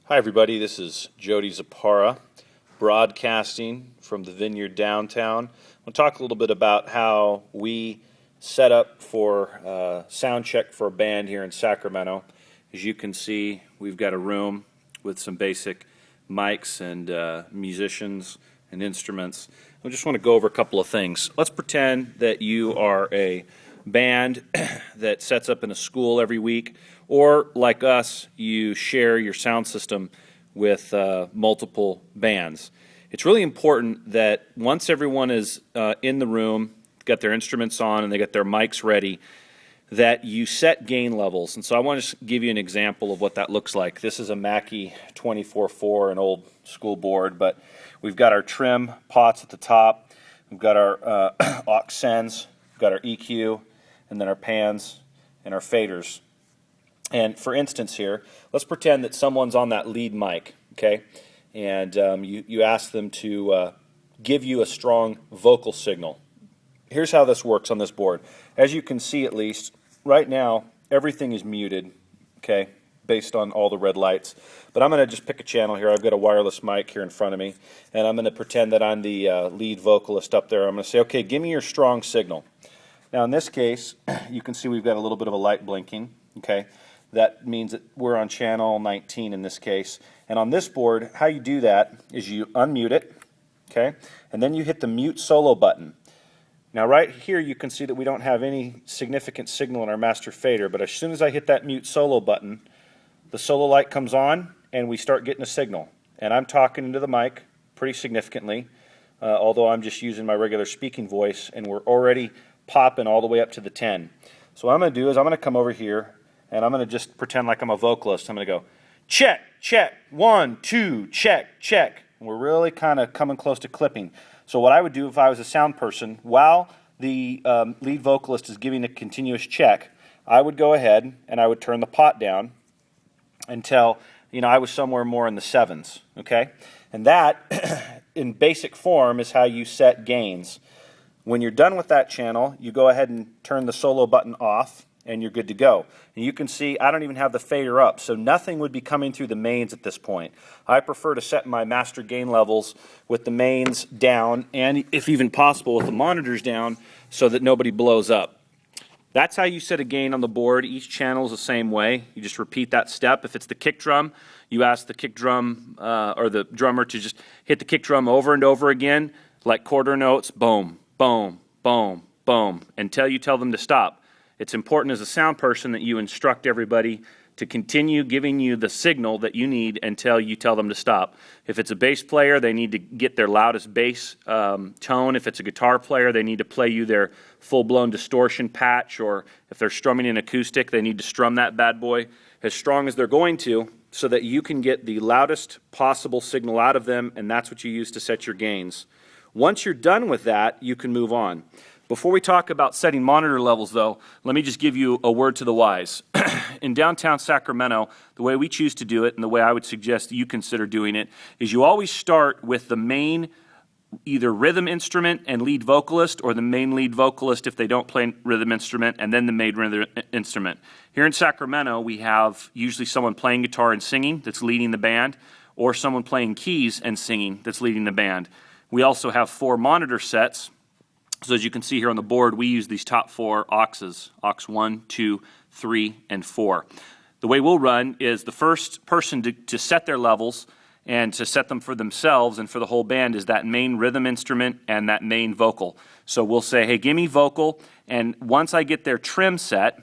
Hi everybody, this is Joedy Zapara, broadcasting from the Vineyard downtown. I'll talk a little bit about how we set up for sound check for a band here in Sacramento. As you can see, we've got a room with some basic mics and musicians and instruments. I just want to go over a couple of things. Let's pretend that you are a band that sets up in a school every week, or like us, you share your sound system with multiple bands. It's really important that once everyone is in the room, got their instruments on, and they got their mics ready, that you set gain levels. And so I want to give you an example of what that looks like. This is a Mackie 24-4, an old school board, but we've got our trim pots at the top, we've got our aux sends, we've got our EQ, and then our pans and our faders. And for instance here, let's pretend that someone's on that lead mic, okay? And you ask them to give you a strong vocal signal. Here's how this works on this board. As you can see, at least, right now, everything is muted, okay, based on all the red lights. But I'm going to just pick a channel here. I've got a wireless mic here in front of me, and I'm going to pretend that I'm the lead vocalist up there. I'm going to say, okay, give me your strong signal. Now in this case, you can see we've got a little bit of a light blinking, okay? That means that we're on channel 19 in this case. And on this board, how you do that is you unmute it, okay? And then you hit the mute solo button. Now right here you can see that we don't have any significant signal in our master fader, but as soon as I hit that mute solo button, the solo light comes on and we start getting a signal. And I'm talking into the mic pretty significantly, although I'm just using my regular speaking voice, and we're already popping all the way up to the 10. So what I'm going to do is I'm going to come over here and I'm going to just pretend like I'm a vocalist. I'm going to go, check, check, 1, 2, check, check. And we're really kind of coming close to clipping. So what I would do if I was a sound person, while the lead vocalist is giving a continuous check, I would go ahead and I would turn the pot down until, I was somewhere more in the 7s, okay? And that, in basic form, is how you set gains. When you're done with that channel, you go ahead and turn the solo button off, and you're good to go. And you can see I don't even have the fader up, so nothing would be coming through the mains at this point. I prefer to set my master gain levels with the mains down, and if even possible with the monitors down, so that nobody blows up. That's how you set a gain on the board. Each channel is the same way. You just repeat that step. If it's the kick drum, you ask the kick drum or the drummer to just hit the kick drum over and over again, like quarter notes, boom, boom, boom, boom, until you tell them to stop. It's important as a sound person that you instruct everybody to continue giving you the signal that you need until you tell them to stop. If it's a bass player, they need to get their loudest bass tone. If it's a guitar player, they need to play you their full-blown distortion patch, or if they're strumming an acoustic, they need to strum that bad boy as strong as they're going to, so that you can get the loudest possible signal out of them, and that's what you use to set your gains. Once you're done with that, you can move on. Before we talk about setting monitor levels, though, let me just give you a word to the wise. In downtown Sacramento, the way we choose to do it, and the way I would suggest you consider doing it, is you always start with the main either rhythm instrument and lead vocalist, or the main lead vocalist if they don't play rhythm instrument, and then the main rhythm instrument. Here in Sacramento, we have usually someone playing guitar and singing that's leading the band, or someone playing keys and singing that's leading the band. We also have 4 monitor sets. So as you can see here on the board, we use these top 4 auxes, aux 1, 2, 3, and 4. The way we'll run is the first person to set their levels and to set them for themselves and for the whole band is that main rhythm instrument and that main vocal. So we'll say, hey, give me vocal, and once I get their trim set,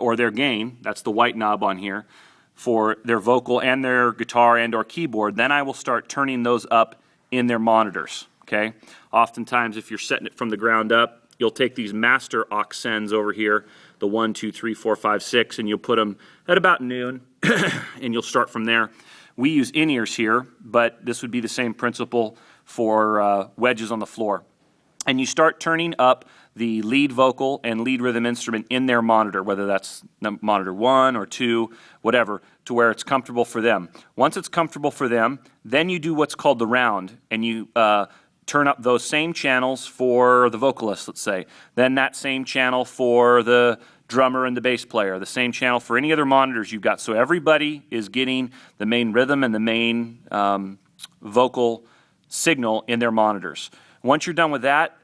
or their gain, that's the white knob on here, for their vocal and their guitar and or keyboard, then I will start turning those up in their monitors. Okay. Oftentimes, if you're setting it from the ground up, you'll take these master aux sends over here, the 1, 2, 3, 4, 5, 6, and you'll put them at about noon, and you'll start from there. We use in-ears here, but this would be the same principle for wedges on the floor. And you start turning up the lead vocal and lead rhythm instrument in their monitor, whether that's monitor 1 or 2, whatever, to where it's comfortable for them. Once it's comfortable for them, then you do what's called the round, and you turn up those same channels for the vocalist, let's say. Then that same channel for the drummer and the bass player, the same channel for any other monitors you've got. So everybody is getting the main rhythm and the main vocal signal in their monitors. Once you're done with that,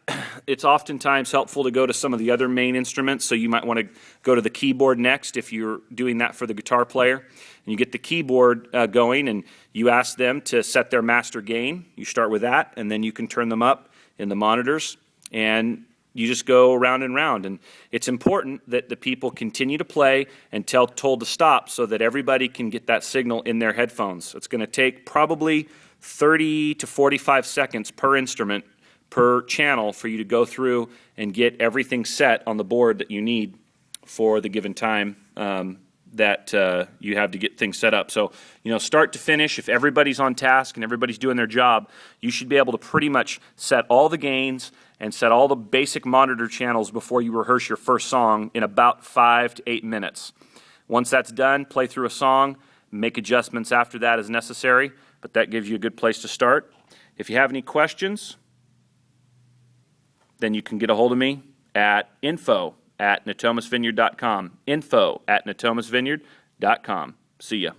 it's oftentimes helpful to go to some of the other main instruments. So you might want to go to the keyboard next if you're doing that for the guitar player. And you get the keyboard going, and you ask them to set their master gain. You start with that, and then you can turn them up in the monitors. And you just go round and round. And it's important that the people continue to play until told to stop so that everybody can get that signal in their headphones. It's going to take probably 30 to 45 seconds per instrument, per channel, for you to go through and get everything set on the board that you need for the given time that you have to get things set up. So, start to finish, if everybody's on task and everybody's doing their job, you should be able to pretty much set all the gains and set all the basic monitor channels before you rehearse your first song in about 5 to 8 minutes. Once that's done, play through a song, make adjustments after that as necessary, but that gives you a good place to start. If you have any questions, then you can get a hold of me at info@natomasvineyard.com. info@natomasvineyard.com. See ya.